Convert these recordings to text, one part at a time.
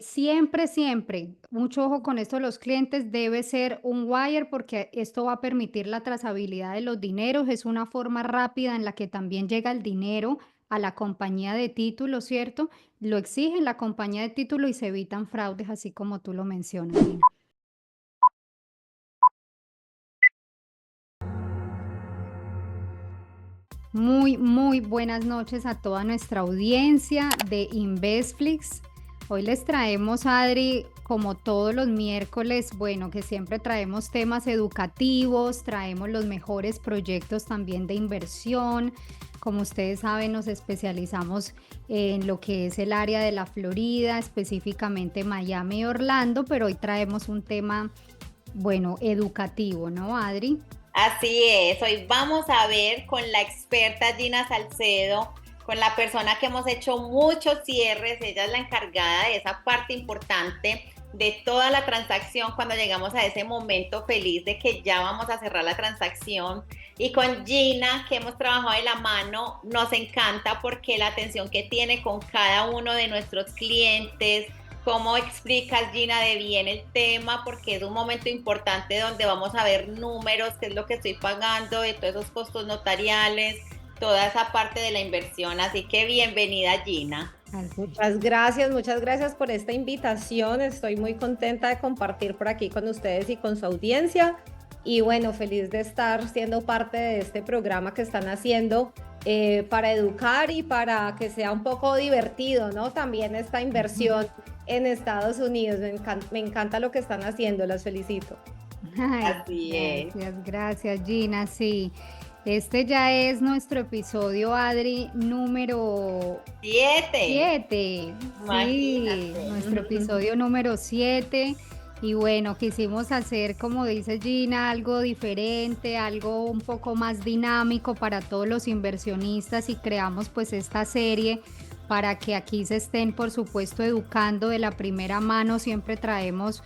Siempre, siempre, mucho ojo con esto, los clientes, debe ser un wire porque esto va a permitir la trazabilidad de los dineros. Es una forma rápida en la que también llega el dinero a la compañía de título, ¿cierto? Lo exigen la compañía de título y se evitan fraudes, así como tú lo mencionas, Gina. Muy, muy buenas noches a toda nuestra audiencia de Investflix. Hoy les traemos, Adri, como todos los miércoles, bueno, que siempre traemos temas educativos, traemos los mejores proyectos también de inversión. Como ustedes saben, nos especializamos en lo que es el área de la Florida, específicamente Miami y Orlando, pero hoy traemos un tema, bueno, educativo, ¿no, Adri? Así es, hoy vamos a ver con la experta Gina Salcedo, con la persona que hemos hecho muchos cierres, ella es la encargada de esa parte importante de toda la transacción cuando llegamos a ese momento feliz de que ya vamos a cerrar la transacción. Y con Gina, que hemos trabajado de la mano, nos encanta porque la atención que tiene con cada uno de nuestros clientes. ¿Cómo explicas, Gina, de bien el tema? Porque es un momento importante donde vamos a ver números, qué es lo que estoy pagando, de todos esos costos notariales, toda esa parte de la inversión. Así que bienvenida, Gina. Así. Muchas gracias por esta invitación. Estoy muy contenta de compartir por aquí con ustedes y con su audiencia. Y bueno, feliz de estar siendo parte de este programa que están haciendo para educar y para que sea un poco divertido, ¿no? También esta inversión en Estados Unidos. Me encanta lo que están haciendo, las felicito. Ay, Así es. gracias, gracias, Gina. Sí, este ya es nuestro episodio, Adri, número 7. 7. Sí, Imagínate. nuestro episodio número 7. Y bueno, quisimos hacer, como dice Gina, algo diferente, algo un poco más dinámico para todos los inversionistas y creamos pues esta serie para que aquí se estén, por supuesto, educando de la primera mano. Siempre traemos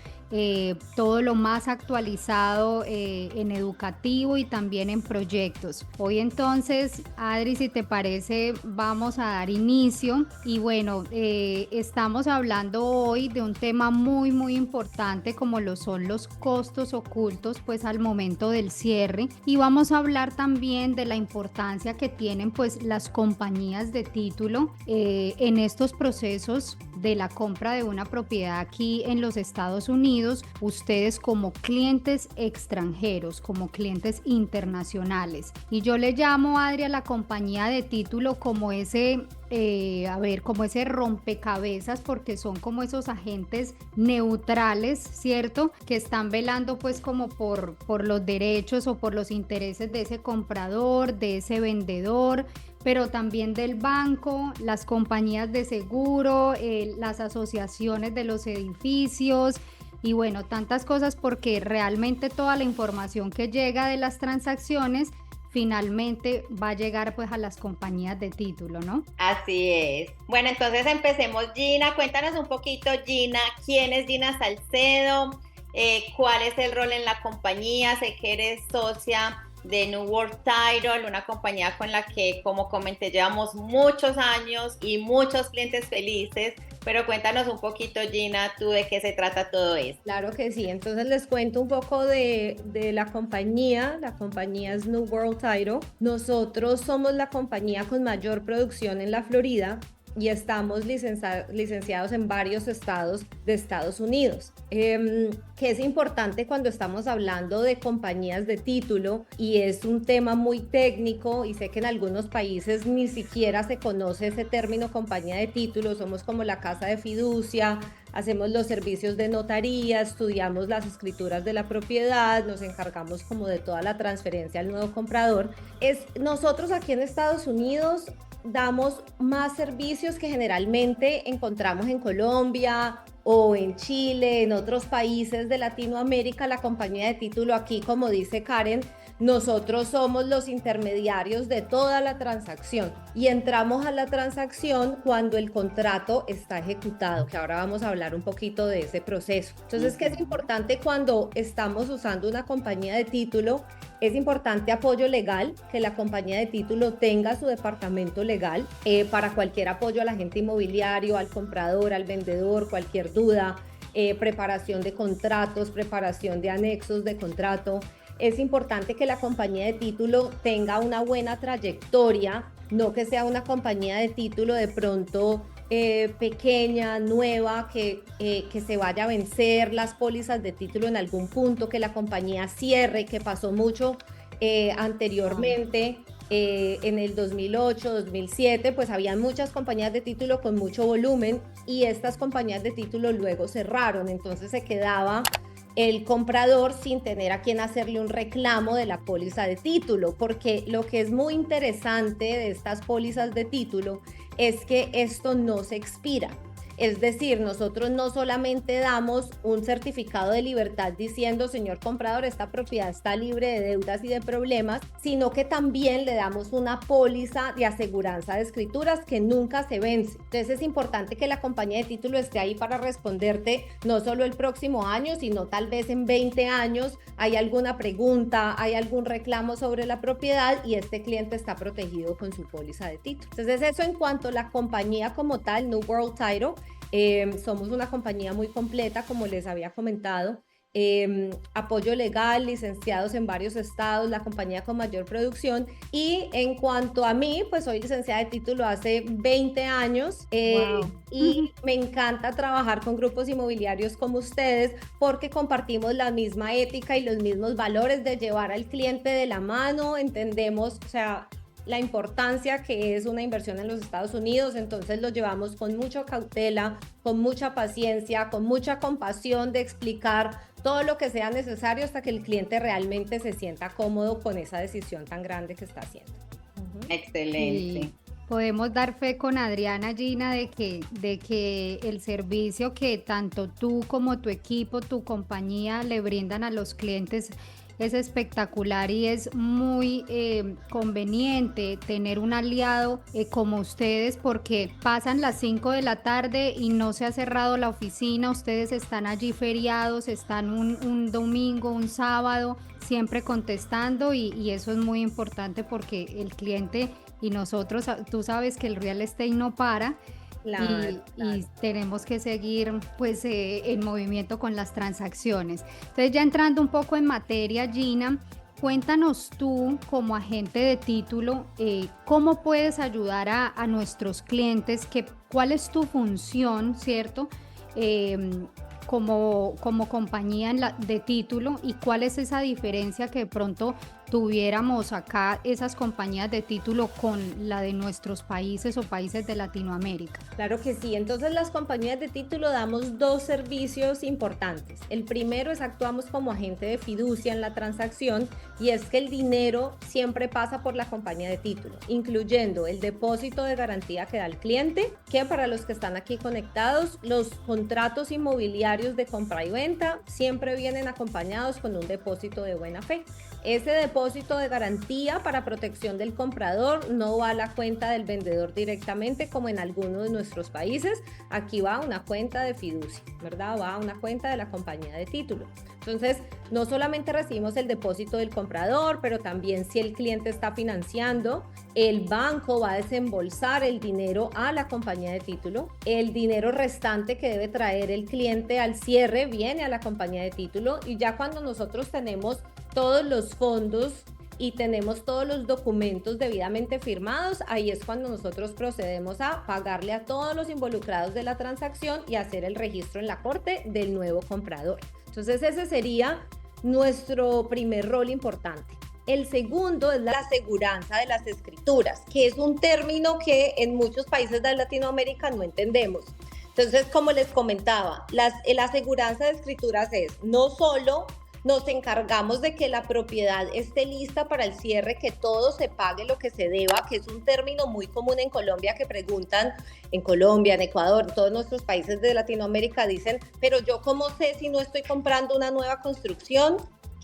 todo lo más actualizado en educativo y también en proyectos. Hoy entonces, Adri, si te parece, vamos a dar inicio y bueno, estamos hablando hoy de un tema muy, muy importante como lo son los costos ocultos pues al momento del cierre y vamos a hablar también de la importancia que tienen pues las compañías de título en estos procesos de la compra de una propiedad aquí en los Estados Unidos, ustedes como clientes extranjeros, como clientes internacionales. Y yo le llamo, Adri, a la compañía de título como ese, como ese rompecabezas, porque son como esos agentes neutrales, ¿cierto? Que están velando pues como por los derechos o por los intereses de ese comprador, de ese vendedor, pero también del banco, las compañías de seguro, las asociaciones de los edificios y bueno, tantas cosas porque realmente toda la información que llega de las transacciones finalmente va a llegar pues a las compañías de título, ¿no? Así es. Bueno, entonces empecemos, Gina. Cuéntanos un poquito, Gina, quién es Gina Salcedo, cuál es el rol en la compañía. Sé que eres socia de New World Title, una compañía con la que, como comenté, llevamos muchos años y muchos clientes felices. Pero cuéntanos un poquito, Gina, tú de qué se trata todo esto. Claro que sí, entonces les cuento un poco de la compañía es New World Title. Nosotros somos la compañía con mayor producción en la Florida y estamos licenciados en varios estados de Estados Unidos, que es importante cuando estamos hablando de compañías de título y es un tema muy técnico y sé que en algunos países ni siquiera se conoce ese término compañía de título, somos como la casa de fiducia, hacemos los servicios de notaría, estudiamos las escrituras de la propiedad, nos encargamos como de toda la transferencia al nuevo comprador. Nosotros aquí en Estados Unidos damos más servicios que generalmente encontramos en Colombia o en Chile, en otros países de Latinoamérica. La compañía de título aquí, como dice Karen, nosotros somos los intermediarios de toda la transacción y entramos a la transacción cuando el contrato está ejecutado, que ahora vamos a hablar un poquito de ese proceso. Entonces, ¿qué es importante cuando estamos usando una compañía de título? Es importante apoyo legal, que la compañía de título tenga su departamento legal para cualquier apoyo al agente inmobiliario, al comprador, al vendedor, cualquier duda, preparación de contratos, preparación de anexos de contrato. Es importante que la compañía de título tenga una buena trayectoria, no que sea una compañía de título de pronto pequeña, nueva, que se vaya a vencer las pólizas de título en algún punto, que la compañía cierre, que pasó mucho anteriormente. En el 2008, 2007, pues había muchas compañías de título con mucho volumen y estas compañías de título luego cerraron, entonces se quedaba el comprador sin tener a quien hacerle un reclamo de la póliza de título, porque lo que es muy interesante de estas pólizas de título es que esto no se expira. Es decir, nosotros no solamente damos un certificado de libertad diciendo, señor comprador, esta propiedad está libre de deudas y de problemas, sino que también le damos una póliza de aseguranza de escrituras que nunca se vence. Entonces es importante que la compañía de título esté ahí para responderte no solo el próximo año, sino tal vez en 20 años hay alguna pregunta, hay algún reclamo sobre la propiedad y este cliente está protegido con su póliza de título. Entonces eso en cuanto a la compañía como tal, New World Title. Somos una compañía muy completa, como les había comentado. Apoyo legal, licenciados en varios estados, la compañía con mayor producción. Y en cuanto a mí, pues soy licenciada de título hace 20 años Wow. y me encanta trabajar con grupos inmobiliarios como ustedes porque compartimos la misma ética y los mismos valores de llevar al cliente de la mano. Entendemos, o sea, la importancia que es una inversión en los Estados Unidos, entonces lo llevamos con mucha cautela, con mucha paciencia, con mucha compasión de explicar todo lo que sea necesario hasta que el cliente realmente se sienta cómodo con esa decisión tan grande que está haciendo. Excelente. Y podemos dar fe con Adriana, Gina, de que el servicio que tanto tú como tu equipo, tu compañía le brindan a los clientes es espectacular y es muy conveniente tener un aliado como ustedes, porque pasan las 5 de la tarde y no se ha cerrado la oficina, ustedes están allí feriados, están un domingo, un sábado, siempre contestando y eso es muy importante porque el cliente y nosotros, tú sabes que el real estate no para. Claro, Y tenemos que seguir pues en movimiento con las transacciones. Entonces ya entrando un poco en materia, Gina, cuéntanos tú como agente de título, cómo puedes ayudar a nuestros clientes, cuál es tu función, ¿cierto? Como compañía de título y cuál es esa diferencia que de pronto tuviéramos acá esas compañías de título con la de nuestros países o países de Latinoamérica. Claro que sí. Entonces las compañías de título damos dos servicios importantes. El primero es actuamos como agente de fiducia en la transacción y es que el dinero siempre pasa por la compañía de título, incluyendo el depósito de garantía que da el cliente, que para los que están aquí conectados, los contratos inmobiliarios de compra y venta siempre vienen acompañados con un depósito de buena fe. Ese depósito de garantía para protección del comprador no va a la cuenta del vendedor directamente como en algunos de nuestros países. Aquí va a una cuenta de fiducia, ¿verdad? Va a una cuenta de la compañía de título. Entonces, no solamente recibimos el depósito del comprador, pero también si el cliente está financiando, el banco va a desembolsar el dinero a la compañía de título. El dinero restante que debe traer el cliente al cierre viene a la compañía de título y ya cuando nosotros tenemos todos los fondos y tenemos todos los documentos debidamente firmados, ahí es cuando nosotros procedemos a pagarle a todos los involucrados de la transacción y hacer el registro en la corte del nuevo comprador. Entonces ese sería nuestro primer rol importante. El segundo es la aseguranza de las escrituras, que es un término que en muchos países de Latinoamérica no entendemos. Entonces, como les comentaba, la aseguranza de escrituras es no solo nos encargamos de que la propiedad esté lista para el cierre, que todo se pague lo que se deba, que es un término muy común en Colombia que preguntan, en Colombia, en Ecuador, en todos nuestros países de Latinoamérica dicen, pero yo cómo sé si no estoy comprando una nueva construcción,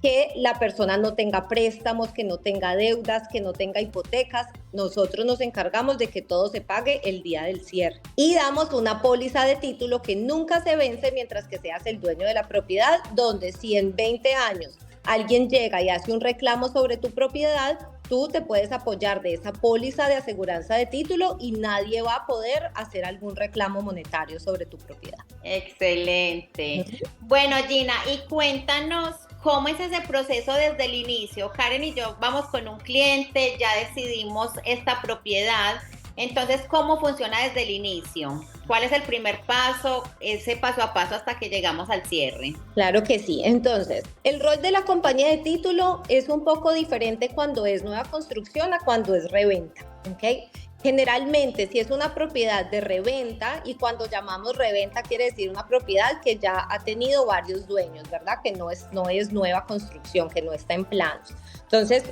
que la persona no tenga préstamos, que no tenga deudas, que no tenga hipotecas. Nosotros nos encargamos de que todo se pague el día del cierre. Y damos una póliza de título que nunca se vence mientras que seas el dueño de la propiedad, donde si en 20 años alguien llega y hace un reclamo sobre tu propiedad, tú te puedes apoyar de esa póliza de aseguranza de título y nadie va a poder hacer algún reclamo monetario sobre tu propiedad. Excelente. Bueno, Gina, y cuéntanos cómo es ese proceso desde el inicio. Karen y yo vamos con un cliente, ya decidimos esta propiedad. Entonces, ¿cómo funciona desde el inicio? ¿Cuál es el primer paso, ese paso a paso hasta que llegamos al cierre? Claro que sí. Entonces, el rol de la compañía de título es un poco diferente cuando es nueva construcción a cuando es reventa, ¿ok? Generalmente, si es una propiedad de reventa, y cuando llamamos reventa quiere decir una propiedad que ya ha tenido varios dueños, ¿verdad? Que no es nueva construcción, que no está en planos. Entonces,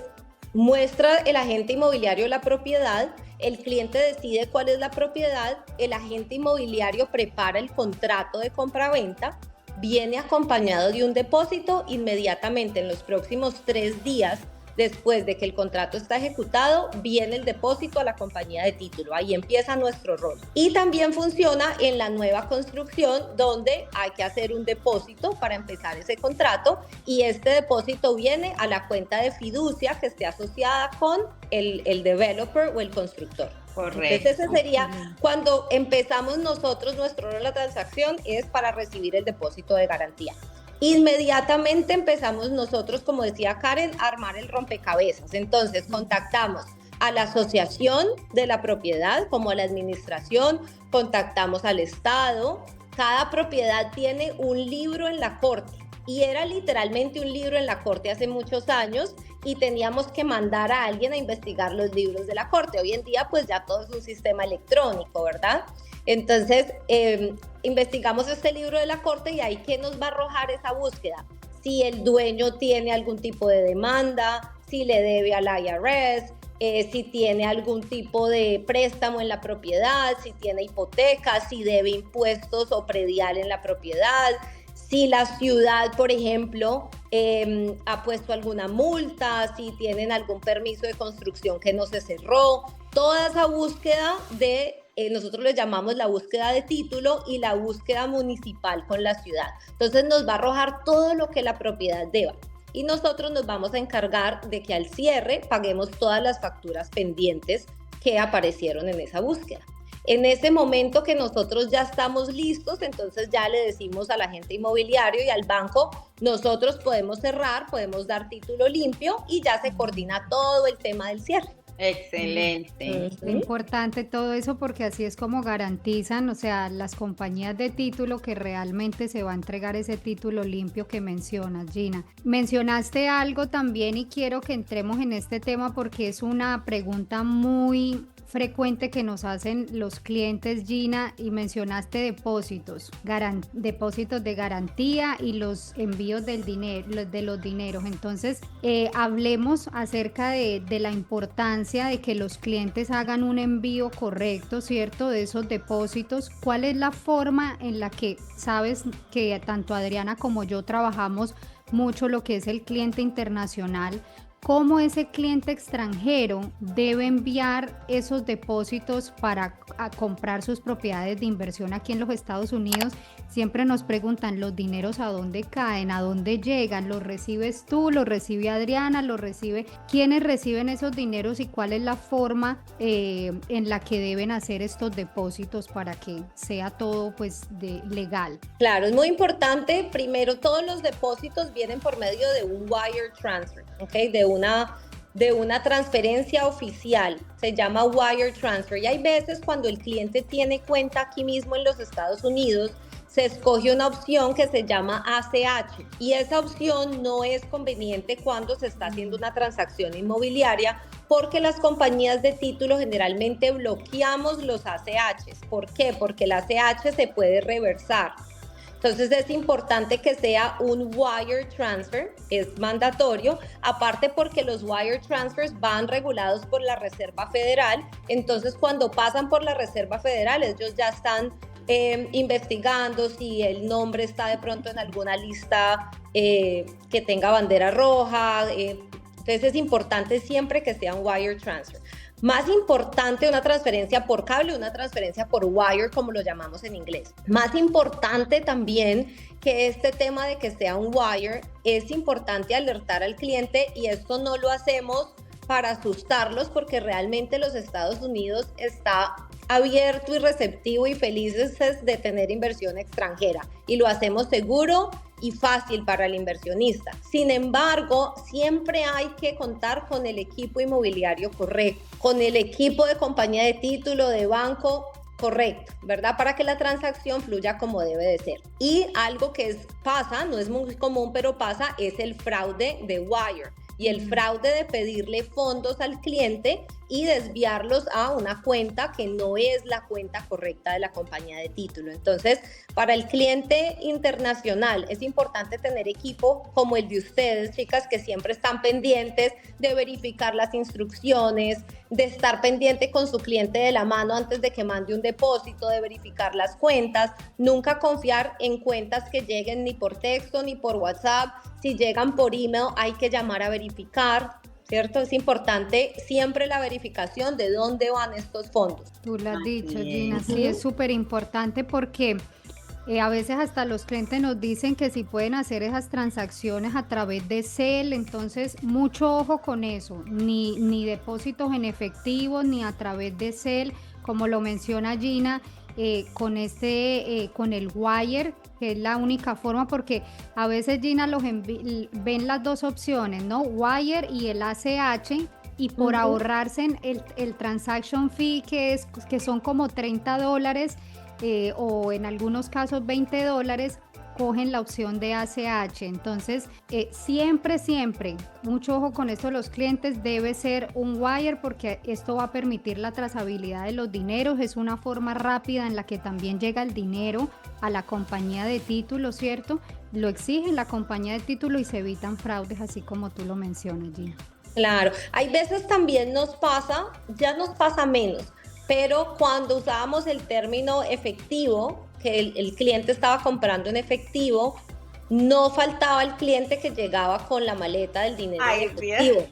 muestra el agente inmobiliario la propiedad, el cliente decide cuál es la propiedad, el agente inmobiliario prepara el contrato de compra-venta, viene acompañado de un depósito. Inmediatamente en los próximos 3 días después de que el contrato está ejecutado, viene el depósito a la compañía de título. Ahí empieza nuestro rol. Y también funciona en la nueva construcción, donde hay que hacer un depósito para empezar ese contrato, y este depósito viene a la cuenta de fiducia que esté asociada con el developer o el constructor. Correcto. Entonces ese sería cuando empezamos nosotros, nuestro rol en la transacción es para recibir el depósito de garantía. Inmediatamente empezamos nosotros, como decía Karen, a armar el rompecabezas. Entonces contactamos a la asociación de la propiedad, como a la administración, contactamos al Estado. Cada propiedad tiene un libro en la corte, y era literalmente un libro en la corte hace muchos años, y teníamos que mandar a alguien a investigar los libros de la corte. Hoy en día pues ya todo es un sistema electrónico, ¿verdad? Entonces, investigamos este libro de la corte, y ahí, ¿qué nos va a arrojar esa búsqueda? Si el dueño tiene algún tipo de demanda, si le debe al IRS, si tiene algún tipo de préstamo en la propiedad, si tiene hipoteca, si debe impuestos o predial en la propiedad, si la ciudad, por ejemplo, ha puesto alguna multa, si tienen algún permiso de construcción que no se cerró. Toda esa búsqueda nosotros le llamamos la búsqueda de título y la búsqueda municipal con la ciudad. Entonces nos va a arrojar todo lo que la propiedad deba, y nosotros nos vamos a encargar de que al cierre paguemos todas las facturas pendientes que aparecieron en esa búsqueda. En ese momento que nosotros ya estamos listos, entonces ya le decimos al agente inmobiliario y al banco, nosotros podemos cerrar, podemos dar título limpio, y ya se coordina todo el tema del cierre. Excelente. Es importante todo eso, porque así es como garantizan, o sea, las compañías de título, que realmente se va a entregar ese título limpio que mencionas, Gina. Mencionaste algo también y quiero que entremos en este tema porque es una pregunta muy frecuente que nos hacen los clientes, Gina, y mencionaste depósitos de garantía y los envíos del dinero, de los dineros. Entonces, hablemos acerca de la importancia de que los clientes hagan un envío correcto, ¿cierto? De esos depósitos. ¿Cuál es la forma en la que sabes que tanto Adriana como yo trabajamos mucho lo que es el cliente internacional? ¿Cómo ese cliente extranjero debe enviar esos depósitos para comprar sus propiedades de inversión aquí en los Estados Unidos? Siempre nos preguntan, ¿los dineros a dónde caen? ¿A dónde llegan? ¿Los recibes tú? ¿Los recibe Adriana? ¿Los recibe? ¿Quiénes reciben esos dineros? ¿Y cuál es la forma en la que deben hacer estos depósitos para que sea todo pues legal? Claro, es muy importante. Primero, todos los depósitos vienen por medio de un wire transfer, ¿ok? De una transferencia oficial, se llama wire transfer, y hay veces cuando el cliente tiene cuenta aquí mismo en los Estados Unidos, se escoge una opción que se llama ACH, y esa opción no es conveniente cuando se está haciendo una transacción inmobiliaria, porque las compañías de título generalmente bloqueamos los ACHs. ¿Por qué? Porque el ACH se puede reversar. Entonces es importante que sea un wire transfer, es mandatorio, aparte porque los wire transfers van regulados por la Reserva Federal. Entonces cuando pasan por la Reserva Federal, ellos ya están investigando si el nombre está de pronto en alguna lista que tenga bandera roja. Entonces es importante siempre que sea un wire transfer. Más importante una transferencia por cable, una transferencia por wire, como lo llamamos en inglés. Más importante también que este tema de que sea un wire, es importante alertar al cliente, y esto no lo hacemos para asustarlos, porque realmente los Estados Unidos está abierto y receptivo y felices de tener inversión extranjera, y lo hacemos seguro y fácil para el inversionista. Sin embargo, siempre hay que contar con el equipo inmobiliario correcto, con el equipo de compañía de título, de banco correcto, ¿verdad? Para que la transacción fluya como debe de ser. Y algo que pasa, no es muy común, pero pasa, es el fraude de wire. Y el fraude de pedirle fondos al cliente y desviarlos a una cuenta que no es la cuenta correcta de la compañía de título. Entonces, para el cliente internacional es importante tener equipo como el de ustedes, chicas, que siempre están pendientes de verificar las instrucciones, de estar pendiente con su cliente de la mano antes de que mande un depósito, de verificar las cuentas, nunca confiar en cuentas que lleguen ni por texto ni por WhatsApp. Si llegan por email hay que llamar a verificar, ¿cierto? Es importante siempre la verificación de dónde van estos fondos. Tú lo has dicho, Gina, sí, es súper importante porque a veces hasta los clientes nos dicen que si pueden hacer esas transacciones a través de Zelle, entonces mucho ojo con eso, ni depósitos en efectivo, ni a través de Zelle, como lo menciona Gina, con el wire, que es la única forma, porque a veces, Gina, ven las dos opciones, ¿no? Wire y el ACH, y por ahorrarse el transaction fee, que son como $30, o en algunos casos $20, cogen la opción de ACH. Entonces, siempre, mucho ojo con esto, los clientes, debe ser un wire, porque esto va a permitir la trazabilidad de los dineros, es una forma rápida en la que también llega el dinero a la compañía de título, ¿cierto? Lo exigen la compañía de título y se evitan fraudes, así como tú lo mencionas, Gina. Claro, hay veces también ya nos pasa menos, pero cuando usábamos el término efectivo, que el cliente estaba comprando en efectivo, no faltaba el cliente que llegaba con la maleta del dinero en efectivo.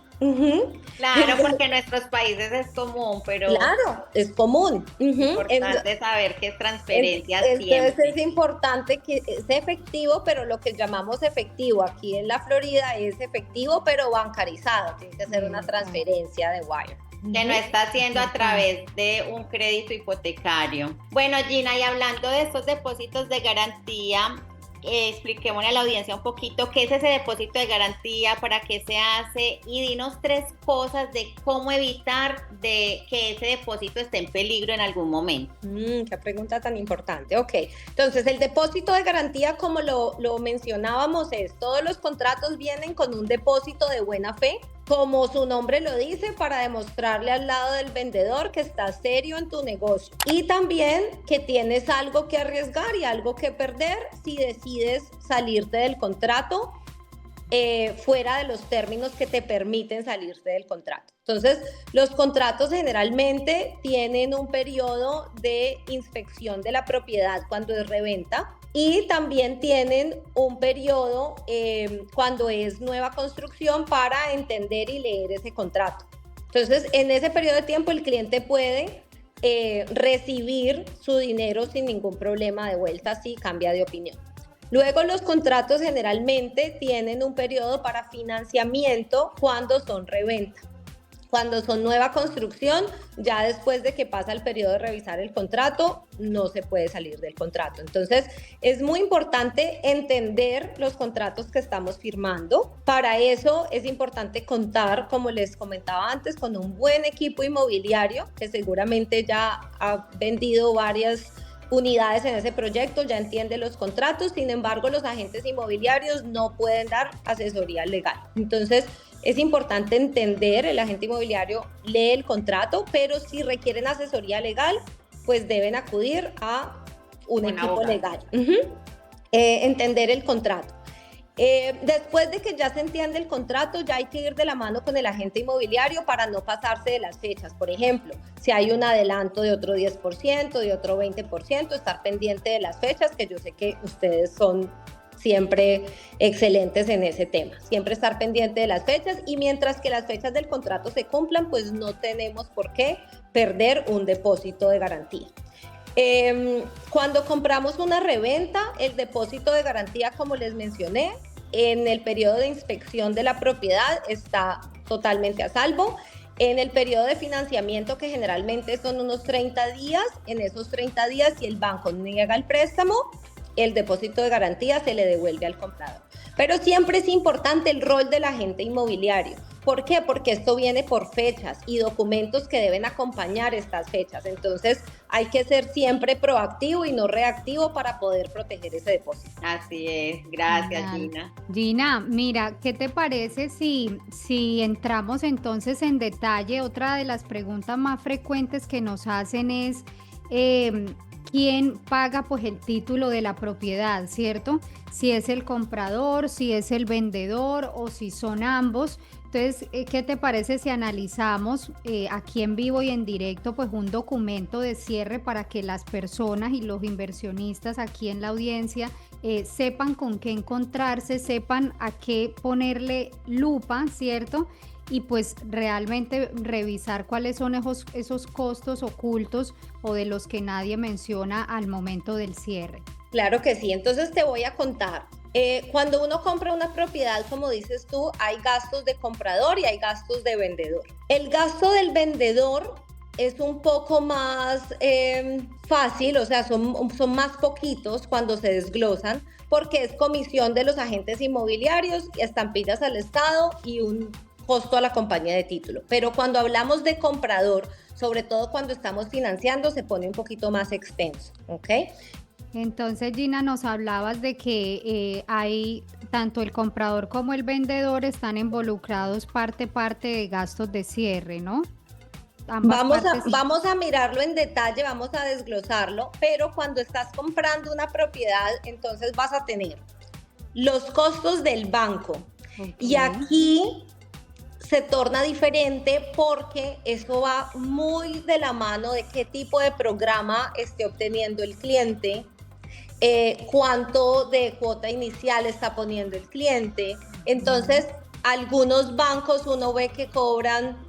Claro, porque en nuestros países es común, pero... Claro, es común. Importante saber que es transferencia siempre. Entonces es importante que es efectivo, pero lo que llamamos efectivo aquí en la Florida es efectivo, pero bancarizado. Tiene que ser una transferencia de wire. Que no está haciendo a través de un crédito hipotecario. Bueno, Gina, y hablando de estos depósitos de garantía, expliquémosle a la audiencia un poquito qué es ese depósito de garantía, para qué se hace, y dinos 3 cosas de cómo evitar de que ese depósito esté en peligro en algún momento. Qué pregunta tan importante. Ok, entonces el depósito de garantía, como lo mencionábamos, todos los contratos vienen con un depósito de buena fe, como su nombre lo dice, para demostrarle al lado del vendedor que estás serio en tu negocio, y también que tienes algo que arriesgar y algo que perder si decides salirte del contrato fuera de los términos que te permiten salirte del contrato. Entonces, los contratos generalmente tienen un periodo de inspección de la propiedad cuando es reventa, y también tienen un periodo cuando es nueva construcción, para entender y leer ese contrato. Entonces, en ese periodo de tiempo el cliente puede recibir su dinero sin ningún problema de vuelta si cambia de opinión. Luego, los contratos generalmente tienen un periodo para financiamiento cuando son reventa. Cuando son nueva construcción, ya después de que pasa el periodo de revisar el contrato, no se puede salir del contrato. Entonces, es muy importante entender los contratos que estamos firmando. Para eso es importante contar, como les comentaba antes, con un buen equipo inmobiliario que seguramente ya ha vendido varias unidades en ese proyecto, ya entiende los contratos. Sin embargo, los agentes inmobiliarios no pueden dar asesoría legal. Entonces, es importante entender, el agente inmobiliario lee el contrato, pero si requieren asesoría legal, pues deben acudir a un equipo legal. Entender el contrato. Después de que ya se entiende el contrato, ya hay que ir de la mano con el agente inmobiliario para no pasarse de las fechas. Por ejemplo, si hay un adelanto de otro 10%, de otro 20%, estar pendiente de las fechas, que yo sé que ustedes son siempre excelentes en ese tema. Siempre estar pendiente de las fechas, y mientras que las fechas del contrato se cumplan, pues no tenemos por qué perder un depósito de garantía. Cuando compramos una reventa, el depósito de garantía, como les mencioné, en el periodo de inspección de la propiedad está totalmente a salvo. En el periodo de financiamiento, que generalmente son unos 30 días, en esos 30 días, si el banco niega el préstamo, el depósito de garantía se le devuelve al comprador. Pero siempre es importante el rol del agente inmobiliario. ¿Por qué? Porque esto viene por fechas y documentos que deben acompañar estas fechas. Entonces hay que ser siempre proactivo y no reactivo para poder proteger ese depósito. Así es, gracias Gina. Gina, mira, ¿qué te parece si entramos entonces en detalle? Otra de las preguntas más frecuentes que nos hacen es ¿quién paga pues el título de la propiedad, cierto? Si es el comprador, si es el vendedor o si son ambos. Entonces, ¿qué te parece si analizamos aquí en vivo y en directo pues un documento de cierre para que las personas y los inversionistas aquí en la audiencia sepan con qué encontrarse, sepan a qué ponerle lupa, ¿cierto? Y pues realmente revisar cuáles son esos costos ocultos o de los que nadie menciona al momento del cierre? Claro que sí, entonces te voy a contar. Cuando uno compra una propiedad, como dices tú, hay gastos de comprador y hay gastos de vendedor. El gasto del vendedor es un poco más fácil, o sea, son más poquitos cuando se desglosan, porque es comisión de los agentes inmobiliarios, estampillas al Estado y un costo a la compañía de título. Pero cuando hablamos de comprador, sobre todo cuando estamos financiando, se pone un poquito más extenso, ¿ok? Entonces, Gina, nos hablabas de que hay tanto el comprador como el vendedor están involucrados parte de gastos de cierre, ¿no? Vamos a mirarlo en detalle, vamos a desglosarlo, pero cuando estás comprando una propiedad, entonces vas a tener los costos del banco. Okay. Y aquí se torna diferente porque eso va muy de la mano de qué tipo de programa esté obteniendo el cliente, cuánto de cuota inicial está poniendo el cliente. Entonces, algunos bancos uno ve que cobran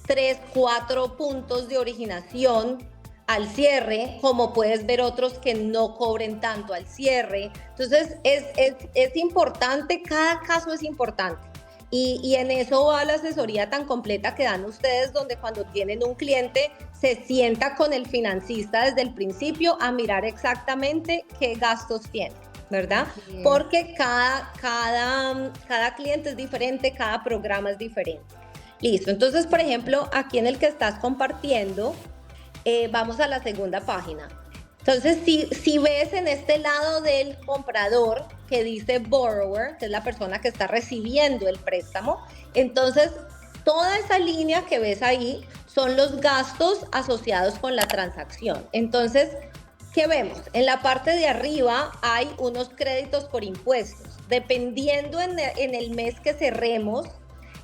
3, 4 puntos de originación al cierre, como puedes ver otros que no cobren tanto al cierre. Entonces, es importante, cada caso es importante. Y en eso va la asesoría tan completa que dan ustedes, donde cuando tienen un cliente se sienta con el financista desde el principio a mirar exactamente qué gastos tiene, ¿verdad? Bien. Porque cada cliente es diferente, cada programa es diferente. Listo, entonces, por ejemplo, aquí en el que estás compartiendo, vamos a la segunda página. Entonces, si ves en este lado del comprador que dice borrower, que es la persona que está recibiendo el préstamo, entonces toda esa línea que ves ahí son los gastos asociados con la transacción. Entonces, ¿qué vemos? En la parte de arriba hay unos créditos por impuestos. Dependiendo en el mes que cerremos,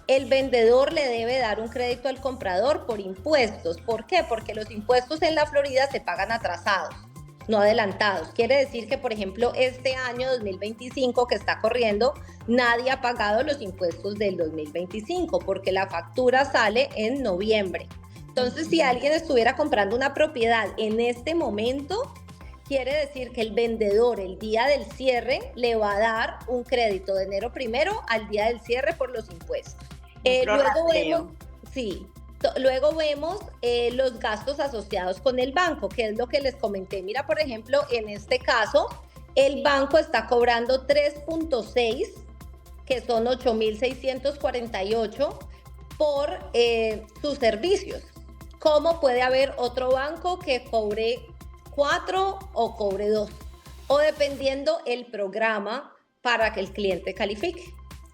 el vendedor le debe dar un crédito al comprador por impuestos. ¿Por qué? Porque los impuestos en la Florida se pagan atrasados, no adelantados. Quiere decir que, por ejemplo, este año 2025 que está corriendo, nadie ha pagado los impuestos del 2025 porque la factura sale en noviembre. Entonces, si alguien estuviera comprando una propiedad en este momento, quiere decir que el vendedor el día del cierre le va a dar un crédito de enero 1 al día del cierre por los impuestos. Luego vemos los gastos asociados con el banco, que es lo que les comenté. Mira, por ejemplo, en este caso, el banco está cobrando 3.6, que son 8.648 por sus servicios. ¿Cómo puede haber otro banco que cobre 4 o cobre 2? O dependiendo el programa para que el cliente califique.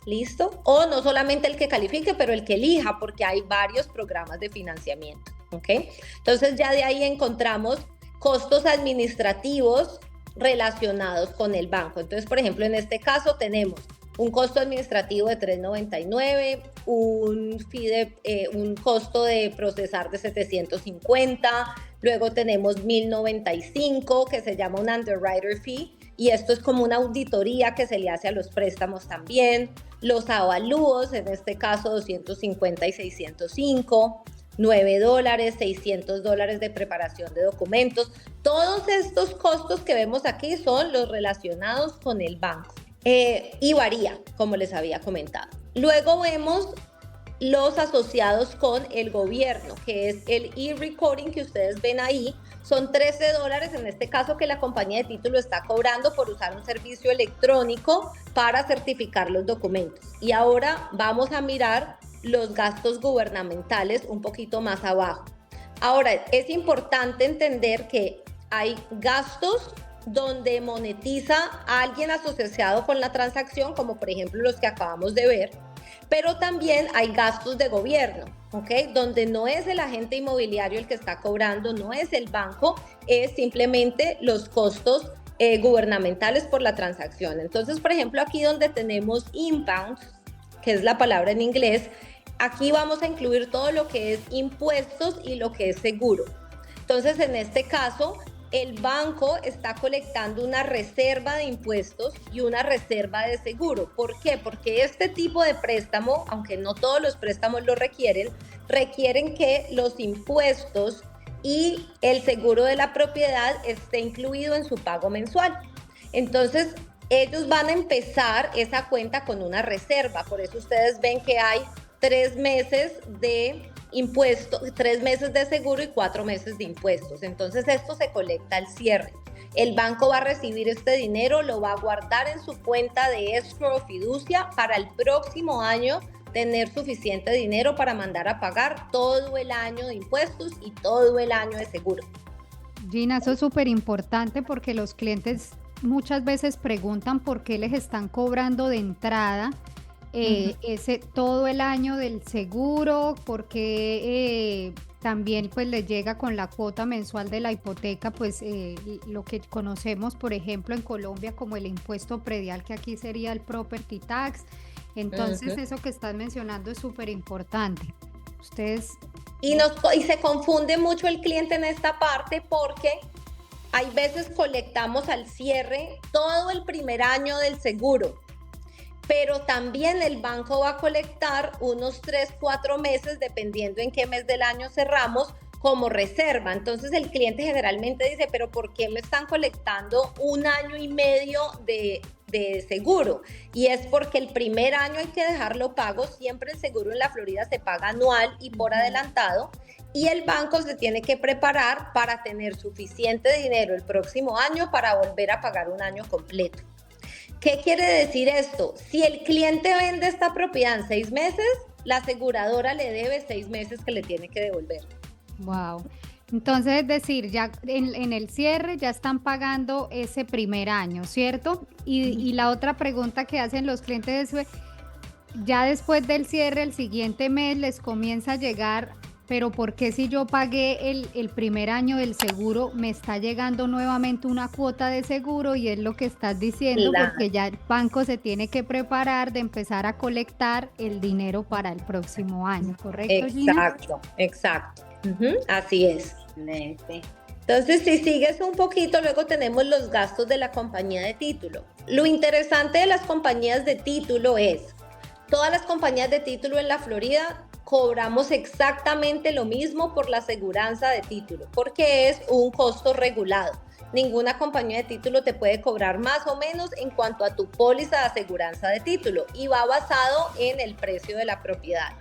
¿Listo? O no solamente el que califique, pero el que elija, porque hay varios programas de financiamiento, ¿ok? Entonces ya de ahí encontramos costos administrativos, relacionados con el banco. Entonces, por ejemplo, en este caso tenemos un costo administrativo de $3.99, un costo de procesar de 750, luego tenemos 1.095 que se llama un underwriter fee, y esto es como una auditoría que se le hace a los préstamos también, los avalúos, en este caso 250 y 605, $9, $600 de preparación de documentos. Todos estos costos que vemos aquí son los relacionados con el banco. Y varía, como les había comentado. Luego vemos los asociados con el gobierno, que es el e-recording que ustedes ven ahí. Son $13 en este caso que la compañía de título está cobrando por usar un servicio electrónico para certificar los documentos. Y ahora vamos a mirar los gastos gubernamentales un poquito más abajo. Ahora, es importante entender que hay gastos donde monetiza a alguien asociado con la transacción, como por ejemplo los que acabamos de ver, pero también hay gastos de gobierno, ¿ok? Donde no es el agente inmobiliario el que está cobrando, no es el banco, es simplemente los costos gubernamentales por la transacción. Entonces, por ejemplo, aquí donde tenemos impounds, que es la palabra en inglés, aquí vamos a incluir todo lo que es impuestos y lo que es seguro. Entonces, en este caso, el banco está colectando una reserva de impuestos y una reserva de seguro. ¿Por qué? Porque este tipo de préstamo, aunque no todos los préstamos lo requieren que los impuestos y el seguro de la propiedad esté incluido en su pago mensual. Entonces, ellos van a empezar esa cuenta con una reserva. Por eso ustedes ven que hay 3 meses de impuestos, 3 meses de seguro y 4 meses de impuestos. Entonces esto se colecta al cierre. El banco va a recibir este dinero, lo va a guardar en su cuenta de escrow o fiducia para el próximo año tener suficiente dinero para mandar a pagar todo el año de impuestos y todo el año de seguro. Gina, eso es súper importante porque los clientes muchas veces preguntan por qué les están cobrando de entrada ese todo el año del seguro, porque también pues les llega con la cuota mensual de la hipoteca, pues lo que conocemos por ejemplo en Colombia como el impuesto predial, que aquí sería el property tax. Entonces eso que estás mencionando es súper importante. Ustedes... Y se confunde mucho el cliente en esta parte porque hay veces colectamos al cierre todo el primer año del seguro, pero también el banco va a colectar unos 3-4 meses, dependiendo en qué mes del año cerramos, como reserva. Entonces el cliente generalmente dice, pero ¿por qué me están colectando 1 año y medio de seguro? Y es porque el primer año hay que dejarlo pago. Siempre el seguro en la Florida se paga anual y por adelantado, y el banco se tiene que preparar para tener suficiente dinero el próximo año para volver a pagar 1 año completo. ¿Qué quiere decir esto? Si el cliente vende esta propiedad en 6 meses, la aseguradora le debe 6 meses que le tiene que devolver. Wow. Entonces, es decir, ya en el cierre ya están pagando ese primer año, ¿cierto? Y la otra pregunta que hacen los clientes es, ya después del cierre, el siguiente mes les comienza a llegar, pero ¿por qué si yo pagué el primer año del seguro, me está llegando nuevamente una cuota de seguro? Y es lo que estás diciendo, claro, porque ya el banco se tiene que preparar de empezar a colectar el dinero para el próximo año, ¿correcto, Gina? Exacto, exacto. Así es. Excelente. Entonces, si sigues un poquito, luego tenemos los gastos de la compañía de título. Lo interesante de las compañías de título es, todas las compañías de título en la Florida cobramos exactamente lo mismo por la aseguranza de título, porque es un costo regulado. Ninguna compañía de título te puede cobrar más o menos en cuanto a tu póliza de aseguranza de título, y va basado en el precio de la propiedad.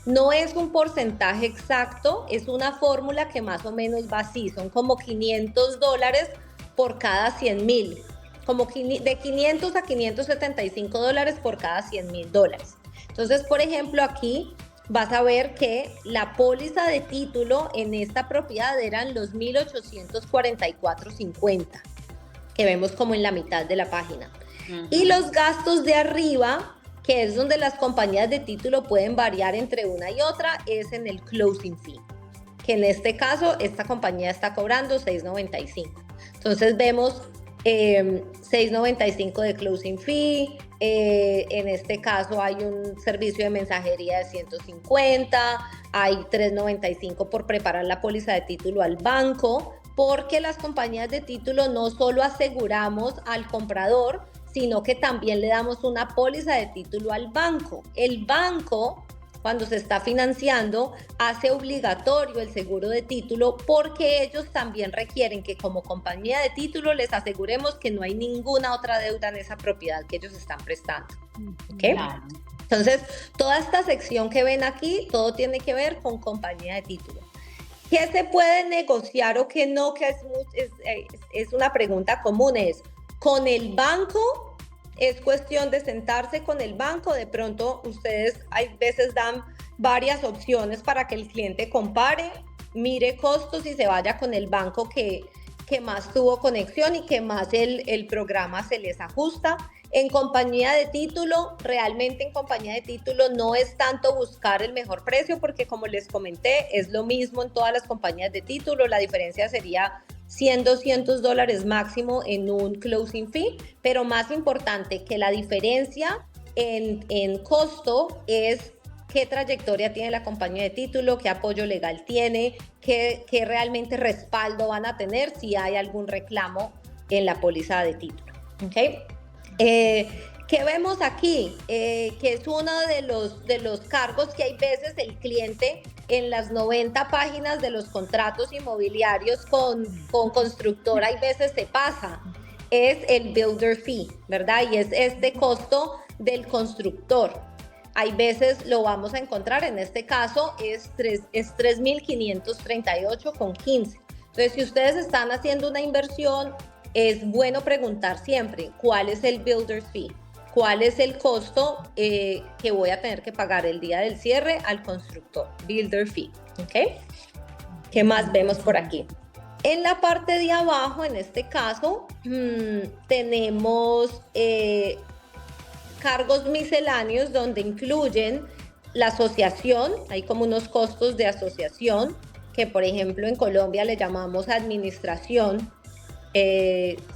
No es un porcentaje exacto, es una fórmula que más o menos va así, son como $500 por cada 100,000, como de 500 a $575 por cada $100,000. Entonces, por ejemplo, aquí vas a ver que la póliza de título en esta propiedad eran los $1,844.50, que vemos como en la mitad de la página. Y los gastos de arriba, que es donde las compañías de título pueden variar entre una y otra, es en el closing fee, que en este caso esta compañía está cobrando $6.95. Entonces vemos 6.95 de closing fee, en este caso hay un servicio de mensajería de 150, hay 3.95 por preparar la póliza de título al banco, porque las compañías de título no solo aseguramos al comprador, sino que también le damos una póliza de título al banco. El banco, cuando se está financiando, hace obligatorio el seguro de título porque ellos también requieren que como compañía de título les aseguremos que no hay ninguna otra deuda en esa propiedad que ellos están prestando. ¿Okay? Claro. Entonces, toda esta sección que ven aquí, todo tiene que ver con compañía de título. ¿Qué se puede negociar o qué no? Que es una pregunta común, es con el banco. Es cuestión de sentarse con el banco. De pronto ustedes hay veces dan varias opciones para que el cliente compare, mire costos y se vaya con el banco que más tuvo conexión y que más el programa se les ajusta. En compañía de título, realmente en compañía de título no es tanto buscar el mejor precio, porque como les comenté, es lo mismo en todas las compañías de título. La diferencia sería $100, $200 máximo en un closing fee, pero más importante que la diferencia en costo es qué trayectoria tiene la compañía de título, qué apoyo legal tiene, qué realmente respaldo van a tener si hay algún reclamo en la póliza de título. ¿Okay? ¿Qué vemos aquí? Que es uno de los cargos que hay veces el cliente en las 90 páginas de los contratos inmobiliarios con constructora hay veces se pasa, es el builder fee, ¿verdad? Y es este costo del constructor. Hay veces lo vamos a encontrar, en este caso es 3.538,15. Entonces, si ustedes están haciendo una inversión, es bueno preguntar siempre cuál es el builder fee, cuál es el costo que voy a tener que pagar el día del cierre al constructor, builder fee, ¿ok? ¿Qué más vemos por aquí? En la parte de abajo, en este caso, tenemos cargos misceláneos donde incluyen la asociación, hay como unos costos de asociación, que por ejemplo en Colombia le llamamos administración.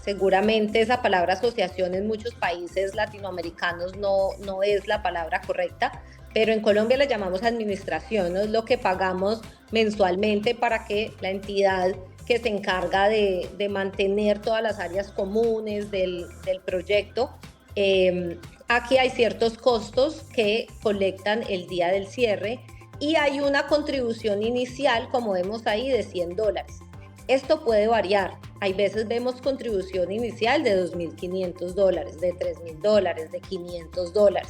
Seguramente esa palabra asociación en muchos países latinoamericanos no es la palabra correcta, pero en Colombia le llamamos administración, ¿no? Es lo que pagamos mensualmente para que la entidad que se encarga de mantener todas las áreas comunes del proyecto. Aquí hay ciertos costos que colectan el día del cierre y hay una contribución inicial, como vemos ahí, de $100. Esto puede variar. Hay veces vemos contribución inicial de $2.500, de $3.000, de $500.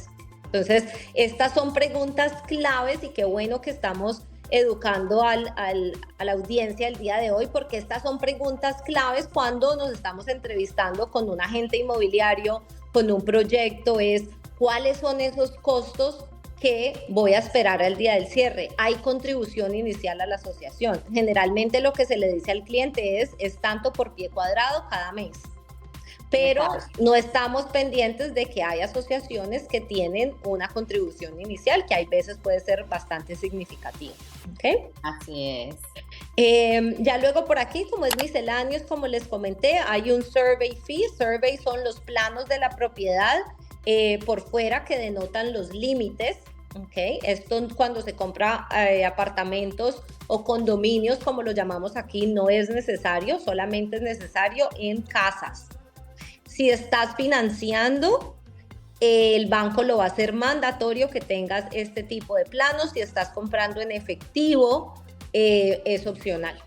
Entonces, estas son preguntas claves y qué bueno que estamos educando a la audiencia el día de hoy, porque estas son preguntas claves cuando nos estamos entrevistando con un agente inmobiliario, con un proyecto, es cuáles son esos costos que voy a esperar al día del cierre. Hay contribución inicial a la asociación. Generalmente lo que se le dice al cliente es tanto por pie cuadrado cada mes. Pero no estamos pendientes de que hay asociaciones que tienen una contribución inicial que hay veces puede ser bastante significativa. ¿Okay? Así es. Ya luego por aquí, como es misceláneos, como les comenté, hay un survey fee. Survey son los planos de la propiedad por fuera que denotan los límites. Okay. Esto cuando se compra apartamentos o condominios, como lo llamamos aquí, no es necesario, solamente es necesario en casas. Si estás financiando, el banco lo va a hacer mandatorio que tengas este tipo de planos. Si estás comprando en efectivo, es opcional.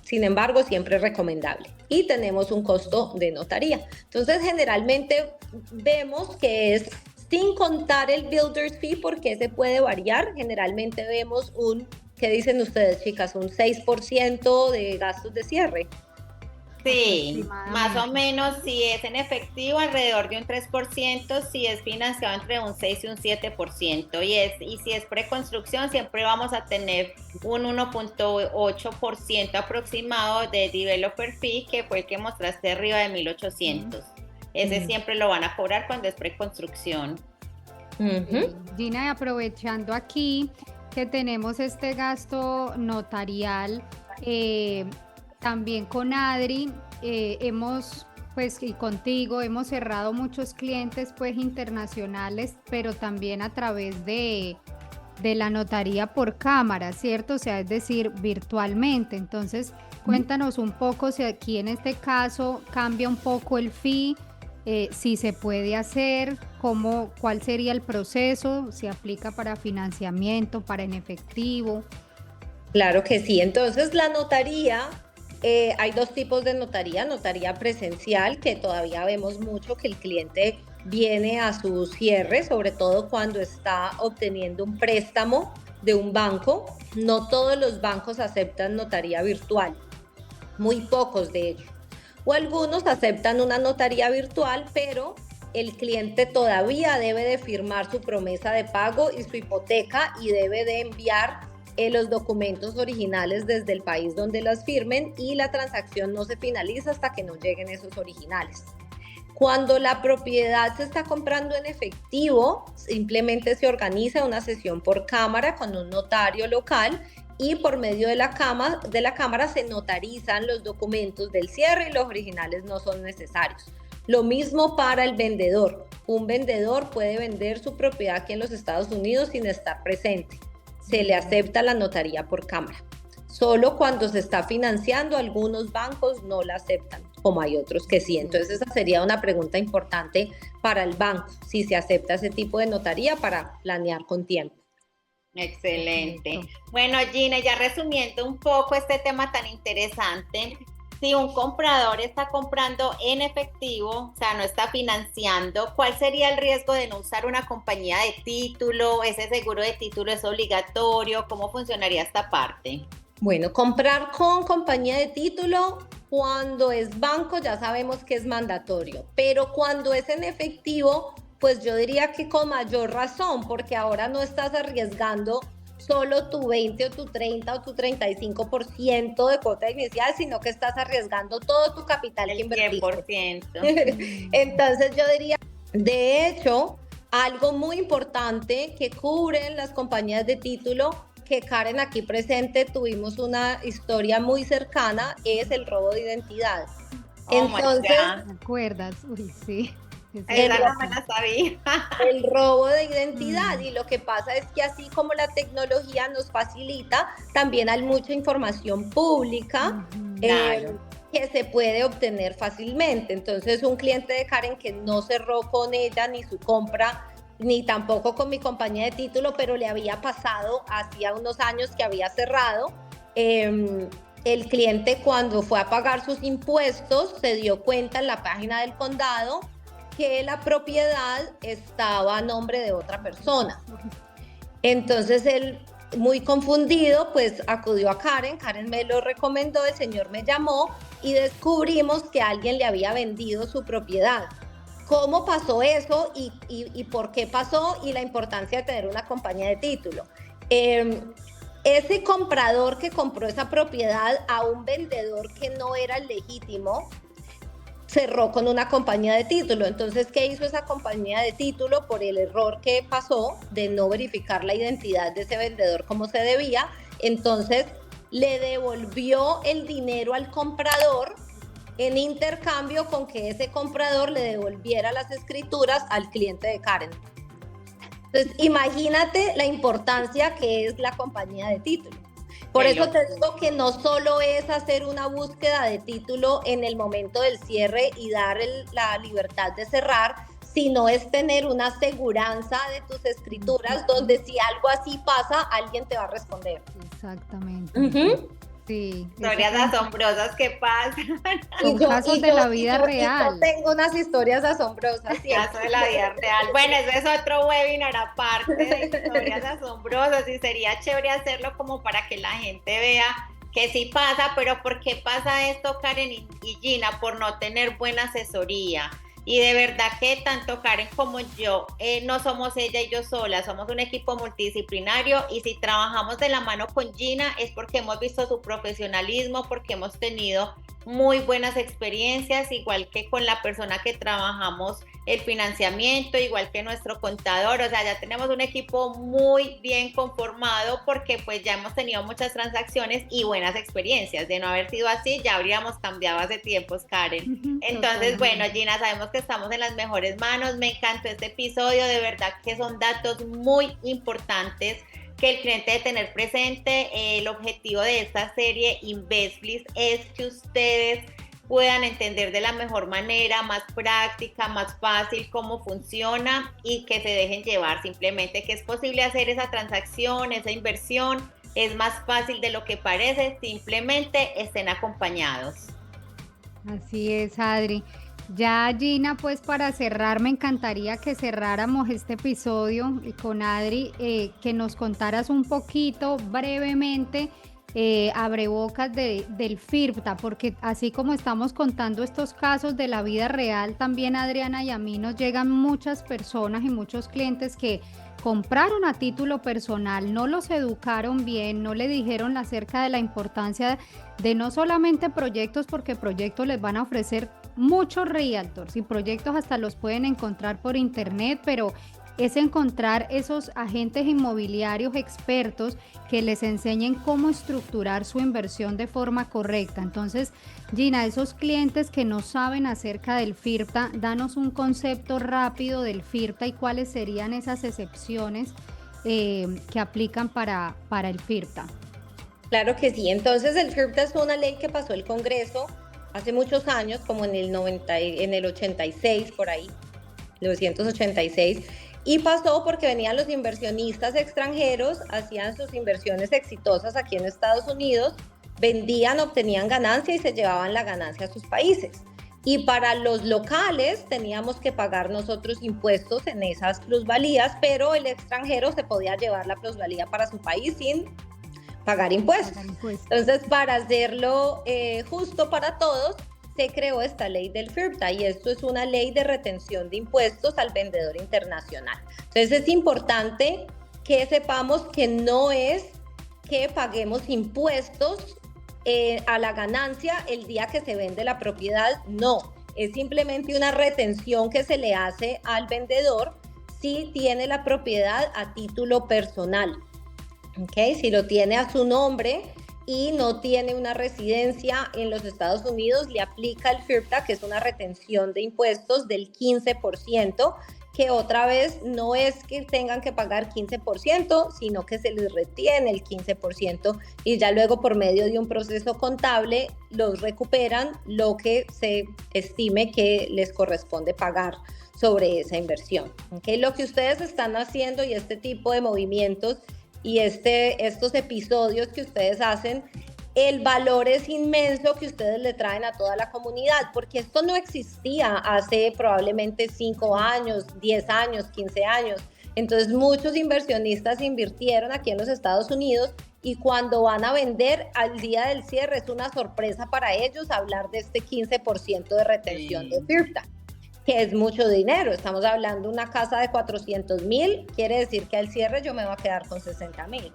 Sin embargo, siempre es recomendable. Y tenemos un costo de notaría. Entonces, generalmente vemos que es sin contar el builder's fee, porque se puede variar. Generalmente vemos ¿qué dicen ustedes, chicas? Un 6% de gastos de cierre. Sí, más o menos, si es en efectivo alrededor de un 3%, si es financiado entre un 6 y un 7%, y si es preconstrucción siempre vamos a tener un 1.8% aproximado de developer fee, que fue el que mostraste arriba de 1.800. Ese siempre lo van a cobrar cuando es preconstrucción. Gina, y aprovechando aquí que tenemos este gasto notarial, también con Adri hemos pues y contigo hemos cerrado muchos clientes pues internacionales, pero también a través de la notaría por cámara, ¿cierto? O sea, es decir, virtualmente. Entonces, cuéntanos un poco si aquí en este caso cambia un poco el fee, si se puede hacer, cómo, cuál sería el proceso, si aplica para financiamiento, para en efectivo. Claro que sí. Entonces, la notaría, hay dos tipos de notaría. Notaría presencial, que todavía vemos mucho que el cliente viene a su cierre, sobre todo cuando está obteniendo un préstamo de un banco. No todos los bancos aceptan notaría virtual, muy pocos de ellos. O algunos aceptan una notaría virtual, pero el cliente todavía debe de firmar su promesa de pago y su hipoteca y debe de enviar los documentos originales desde el país donde las firmen, y la transacción no se finaliza hasta que no lleguen esos originales. Cuando la propiedad se está comprando en efectivo, simplemente se organiza una sesión por cámara con un notario local y por medio de la cámara se notarizan los documentos del cierre y los originales no son necesarios. Lo mismo para el vendedor. Un vendedor puede vender su propiedad aquí en los Estados Unidos sin estar presente. Se le acepta la notaría por cámara. Solo cuando se está financiando, algunos bancos no la aceptan, como hay otros que sí. Entonces esa sería una pregunta importante para el banco, si se acepta ese tipo de notaría para planear con tiempo. Excelente. Bueno, Gina, ya resumiendo un poco este tema tan interesante, si un comprador está comprando en efectivo, o sea, no está financiando, ¿cuál sería el riesgo de no usar una compañía de título? ¿Ese seguro de título es obligatorio? ¿Cómo funcionaría esta parte? Bueno, comprar con compañía de título, cuando es banco ya sabemos que es mandatorio, pero cuando es en efectivo, pues yo diría que con mayor razón, porque ahora no estás arriesgando solo tu 20 o tu 30 o tu 35% de cuota inicial, sino que estás arriesgando todo tu capital que invertiste. 100%. Entonces yo diría, de hecho, algo muy importante que cubren las compañías de título, que Karen aquí presente tuvimos una historia muy cercana, es el robo de identidad. Entonces, ¿te acuerdas? Uy, sí. Esa no me la sabía. El robo de identidad, y lo que pasa es que así como la tecnología nos facilita, también hay mucha información pública que se puede obtener fácilmente. Entonces un cliente de Karen que no cerró con ella ni su compra, ni tampoco con mi compañía de título, pero le había pasado hacía unos años que había cerrado, el cliente cuando fue a pagar sus impuestos se dio cuenta en la página del condado que la propiedad estaba a nombre de otra persona. Entonces él, muy confundido, pues acudió a Karen me lo recomendó, el señor me llamó y descubrimos que alguien le había vendido su propiedad. ¿Cómo pasó eso y por qué pasó? Y la importancia de tener una compañía de título. Ese comprador que compró esa propiedad a un vendedor que no era el legítimo, cerró con una compañía de título. Entonces, ¿qué hizo esa compañía de título por el error que pasó de no verificar la identidad de ese vendedor como se debía? Entonces, le devolvió el dinero al comprador en intercambio con que ese comprador le devolviera las escrituras al cliente de Karen. Entonces, imagínate la importancia que es la compañía de título. Por eso te digo que no solo es hacer una búsqueda de título en el momento del cierre y dar la libertad de cerrar, sino es tener una aseguranza de tus escrituras donde si algo así pasa, alguien te va a responder. Exactamente. Sí. Historias asombrosas que pasan. Son casos de la vida real. Yo tengo unas historias asombrosas. Casos de la vida real. Bueno, eso es otro webinar aparte de historias asombrosas y sería chévere hacerlo como para que la gente vea que sí pasa, pero ¿por qué pasa esto, Karen y Gina? Por no tener buena asesoría. Y de verdad que tanto Karen como yo no somos ella y yo sola, somos un equipo multidisciplinario, y si trabajamos de la mano con Gina es porque hemos visto su profesionalismo, porque hemos tenido muy buenas experiencias, igual que con la persona que trabajamos el financiamiento, igual que nuestro contador. O sea, ya tenemos un equipo muy bien conformado porque pues ya hemos tenido muchas transacciones y buenas experiencias. De no haber sido así, ya habríamos cambiado hace tiempos, Karen. Entonces, bueno, Gina, sabemos que estamos en las mejores manos. Me encantó este episodio, de verdad que son datos muy importantes que el cliente debe tener presente. El objetivo de esta serie InvestBliss es que ustedes puedan entender de la mejor manera, más práctica, más fácil cómo funciona y que se dejen llevar, simplemente que es posible hacer esa transacción, esa inversión, es más fácil de lo que parece, simplemente estén acompañados. Así es, Adri. Ya, Gina, pues para cerrar, me encantaría que cerráramos este episodio con Adri, que nos contaras un poquito brevemente, abrebocas del FIRPTA, porque así como estamos contando estos casos de la vida real, también Adriana y a mí nos llegan muchas personas y muchos clientes que compraron a título personal, no los educaron bien, no le dijeron acerca de la importancia de no solamente proyectos, porque proyectos les van a ofrecer muchos realtors y proyectos hasta los pueden encontrar por internet, pero es encontrar esos agentes inmobiliarios expertos que les enseñen cómo estructurar su inversión de forma correcta. Entonces, Gina, esos clientes que no saben acerca del FIRPTA, danos un concepto rápido del FIRPTA y cuáles serían esas excepciones que aplican para el FIRPTA. Claro que sí. Entonces, el FIRPTA es una ley que pasó el Congreso hace muchos años, como en el 86, por ahí, 1986. Y pasó porque venían los inversionistas extranjeros, hacían sus inversiones exitosas aquí en Estados Unidos, vendían, obtenían ganancia y se llevaban la ganancia a sus países. Y para los locales teníamos que pagar nosotros impuestos en esas plusvalías, pero el extranjero se podía llevar la plusvalía para su país sin pagar impuestos. Entonces, para hacerlo justo para todos, se creó esta ley del FIRPTA y esto es una ley de retención de impuestos al vendedor internacional. Entonces es importante que sepamos que no es que paguemos impuestos a la ganancia el día que se vende la propiedad, no, es simplemente una retención que se le hace al vendedor si tiene la propiedad a título personal. ¿Okay? Si lo tiene a su nombre y no tiene una residencia en los Estados Unidos, le aplica el FIRPTA, que es una retención de impuestos del 15%, que otra vez no es que tengan que pagar 15%, sino que se les retiene el 15% y ya luego por medio de un proceso contable los recuperan lo que se estime que les corresponde pagar sobre esa inversión. ¿Okay? Lo que ustedes están haciendo y este tipo de movimientos y estos episodios que ustedes hacen, el valor es inmenso que ustedes le traen a toda la comunidad, porque esto no existía hace probablemente 5 años, 10 años, 15 años. Entonces muchos inversionistas invirtieron aquí en los Estados Unidos y cuando van a vender al día del cierre es una sorpresa para ellos hablar de este 15% de retención de FIRPTA, que es mucho dinero. Estamos hablando de una casa de 400,000, quiere decir que al cierre yo me voy a quedar con 60,000.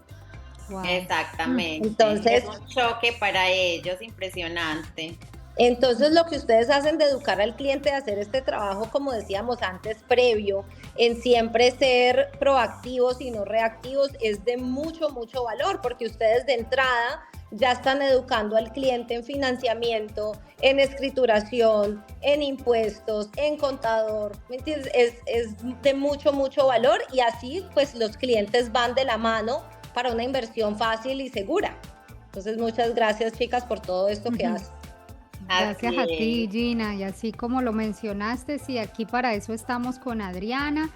Wow. Exactamente. Entonces, es un choque para ellos impresionante. Entonces lo que ustedes hacen de educar al cliente, de hacer este trabajo, como decíamos antes, previo, en siempre ser proactivos y no reactivos, es de mucho, mucho valor, porque ustedes de entrada ya están educando al cliente en financiamiento, en escrituración, en impuestos, en contador, ¿me entiendes? Es de mucho, mucho valor y así pues los clientes van de la mano para una inversión fácil y segura. Entonces muchas gracias, chicas, por todo esto que hacen. Gracias a ti, Gina, y así como lo mencionaste, sí, aquí para eso estamos con Adriana,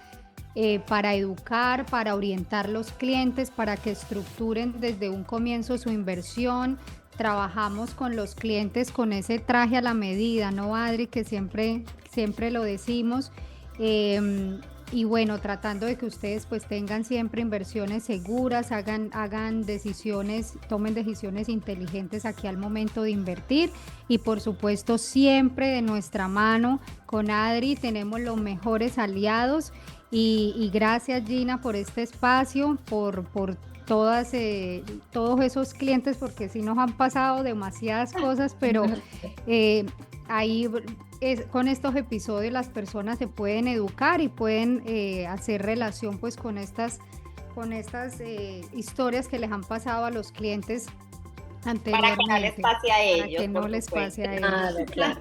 para educar, para orientar los clientes, para que estructuren desde un comienzo su inversión. Trabajamos con los clientes con ese traje a la medida, ¿no, Adri? Que siempre lo decimos. Y bueno, tratando de que ustedes pues tengan siempre inversiones seguras, hagan decisiones, tomen decisiones inteligentes aquí al momento de invertir y por supuesto siempre de nuestra mano con Adri tenemos los mejores aliados y gracias Gina por este espacio, por todos esos clientes porque sí nos han pasado demasiadas cosas, pero ahí con estos episodios las personas se pueden educar y pueden hacer relación pues con estas historias que les han pasado a los clientes Para que no les anteriormente, pase a para ellos. que no por les supuesto. pase a ellos. Claro.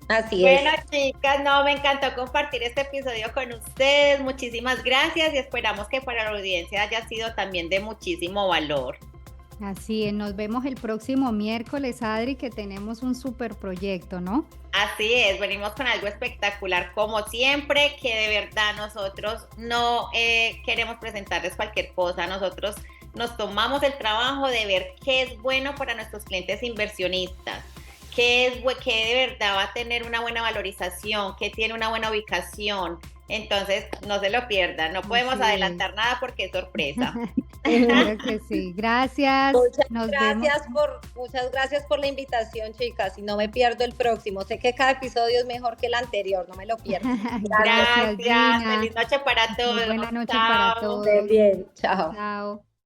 Así Bueno, es. chicas, no, me encantó compartir este episodio con ustedes. Muchísimas gracias y esperamos que para la audiencia haya sido también de muchísimo valor. Así es, nos vemos el próximo miércoles, Adri, que tenemos un súper proyecto, ¿no? Así es, venimos con algo espectacular como siempre, que de verdad nosotros no queremos presentarles cualquier cosa, nosotros nos tomamos el trabajo de ver qué es bueno para nuestros clientes inversionistas, que de verdad va a tener una buena valorización, que tiene una buena ubicación. Entonces, no se lo pierdan, no podemos adelantar nada porque es sorpresa. Claro que sí. Gracias. Muchas gracias por la invitación, chicas. Y no me pierdo el próximo. Sé que cada episodio es mejor que el anterior, no me lo pierdo. Gracias, Gina. feliz noche para todos. Buena noche Chao. para todos. Estén bien, chao. Chao.